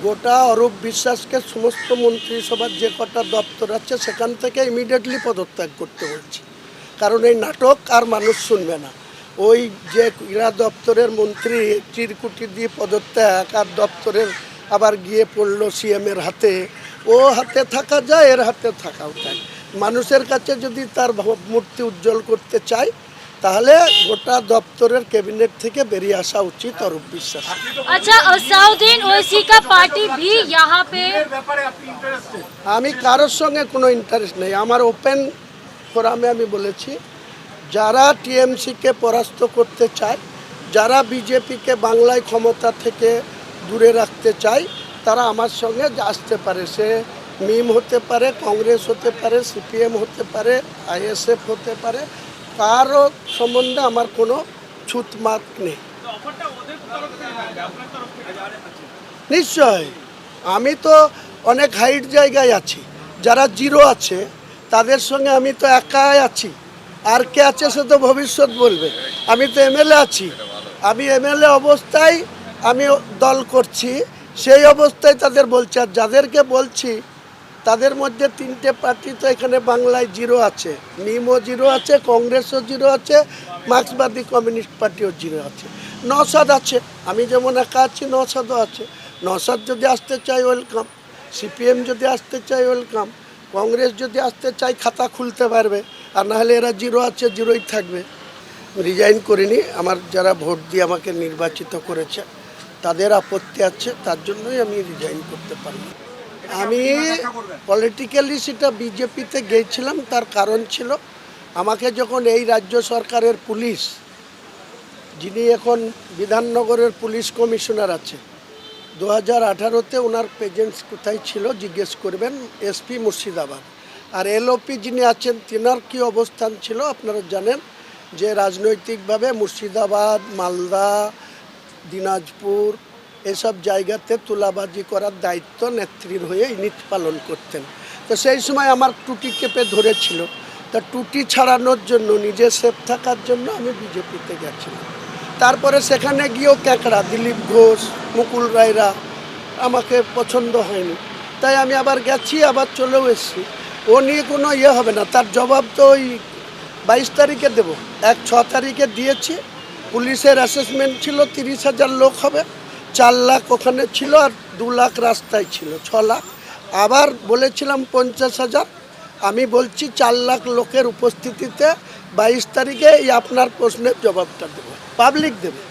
গোটা অরূপ বিশ্বাসকে সমস্ত মন্ত্রিসভার যে কটা দপ্তর আছে সেখান থেকে ইমিডিয়েটলি পদত্যাগ করতে বলছি, কারণ এই নাটক আর মানুষ শুনবে না। ওই যে ক্রীড়া দপ্তরের মন্ত্রী চিরকুটি দিয়ে পদত্যাগ, আর দপ্তরের আবার গিয়ে পড়লো সিএমের হাতে, ও হাতে থাকা যায়, এর হাতে থাকাও যায়। মানুষের কাছে যদি তার ভাবমূর্তি উজ্জ্বল করতে চায় তাহলে গোটা দপ্তরের ক্যাবিনেট থেকে বেরিয়ে আসা উচিত অরূপ বিশ্বাস। अच्छा असाउद्दीन ओवैसी का पार्टी भी यहाँ पे আমি কারোর সঙ্গে কোনো ইন্টারেস্ট নেই। আমার ওপেন ফোরামে আমি বলেছি, যারা টিএমসিকে পরাস্ত করতে চায়, যারা বিজেপিকে বাংলায় ক্ষমতা থেকে দূরে রাখতে চায়, তারা আমার সঙ্গে আসতে পারে। সে মিম হতে পারে, কংগ্রেস হতে পারে, সিপিএম হতে পারে, আইএসএফ হতে পারে, কারও সম্বন্ধে আমার কোনো ছুতমাত নেই। নিশ্চয়, আমি তো অনেক হাইট জায়গায় আছি। যারা জিরো আছে তাদের সঙ্গে আমি তো একাই আছি, আর কে আছে সে তো ভবিষ্যৎ বলবে। আমি তো এমএলএ আছি, আমি এমএলএ অবস্থায় আমি দল করছি, সেই অবস্থায় তাদের বলছি। আর যাদেরকে বলছি তাদের মধ্যে তিনটে পার্টি তো এখানে বাংলায় জিরো আছে, মিমও জিরো আছে, কংগ্রেসও জিরো আছে, মার্ক্সবাদী কমিউনিস্ট পার্টিও জিরো আছে, নওশাদ আছে। আমি যেমন একা আছি, নওশাদও আছে। নওশাদ যদি আসতে চাই ওয়েলকাম, সিপিএম যদি আসতে চাই ওয়েলকাম, কংগ্রেস যদি আসতে চাই খাতা খুলতে পারবে, আর নাহলে এরা জিরো আছে, জিরোই থাকবে। রিজাইন করিনি, আমার যারা ভোট দিয়ে আমাকে নির্বাচিত করেছে তাদের আপত্তি আছে, তার জন্যই আমি রিজাইন করতে পারলাম। আমি পলিটিক্যালি সেটা বিজেপিতে গিয়েছিলাম, তার কারণ ছিল আমাকে যখন এই রাজ্য সরকারের পুলিশ, যিনি এখন বিধাননগরের পুলিশ কমিশনার আছে, 2018-তে ওনার প্রেজেন্স কোথায় ছিল জিজ্ঞেস করবেন, এসপি মুর্শিদাবাদ। আর এলওপি যিনি আছেন তেনার কী অবস্থান ছিল আপনারা জানেন, যে রাজনৈতিকভাবে মুর্শিদাবাদ, মালদা, দিনাজপুর এসব জায়গাতে তুলাবাজি করার দায়িত্ব নেত্রীর হয়ে ইনি পালন করতেন। তো সেই সময় আমার টুটি চেপে ধরেছিল, তা টুটি ছাড়ানোর জন্য, নিজে সেফ থাকার জন্য আমি বিজেপিতে গেছিলাম। তারপরে সেখানে গিয়েও ক্যাঁকড়া, দিলীপ ঘোষ, মুকুল রায়রা আমাকে পছন্দ হয়নি, তাই আমি আবার গেছি, আবার চলেও এসেছি। ও নিয়ে কোনো ইয়ে হবে না, তার জবাব তো ওই 22 তারিখে দেবো। 6 তারিখে দিয়েছি। পুলিশের অ্যাসেসমেন্ট ছিল 30,000 লোক হবে, 4 লাখ ওখানে ছিল, আর 2 লাখ রাস্তায় ছিল, 6 লাখ। আবার বলেছিলাম 50,000, আমি বলছি 4 লাখ লোকের উপস্থিতিতে 22 তারিখে এই আপনার প্রশ্নের জবাবটা দেবো, পাবলিক দেবে।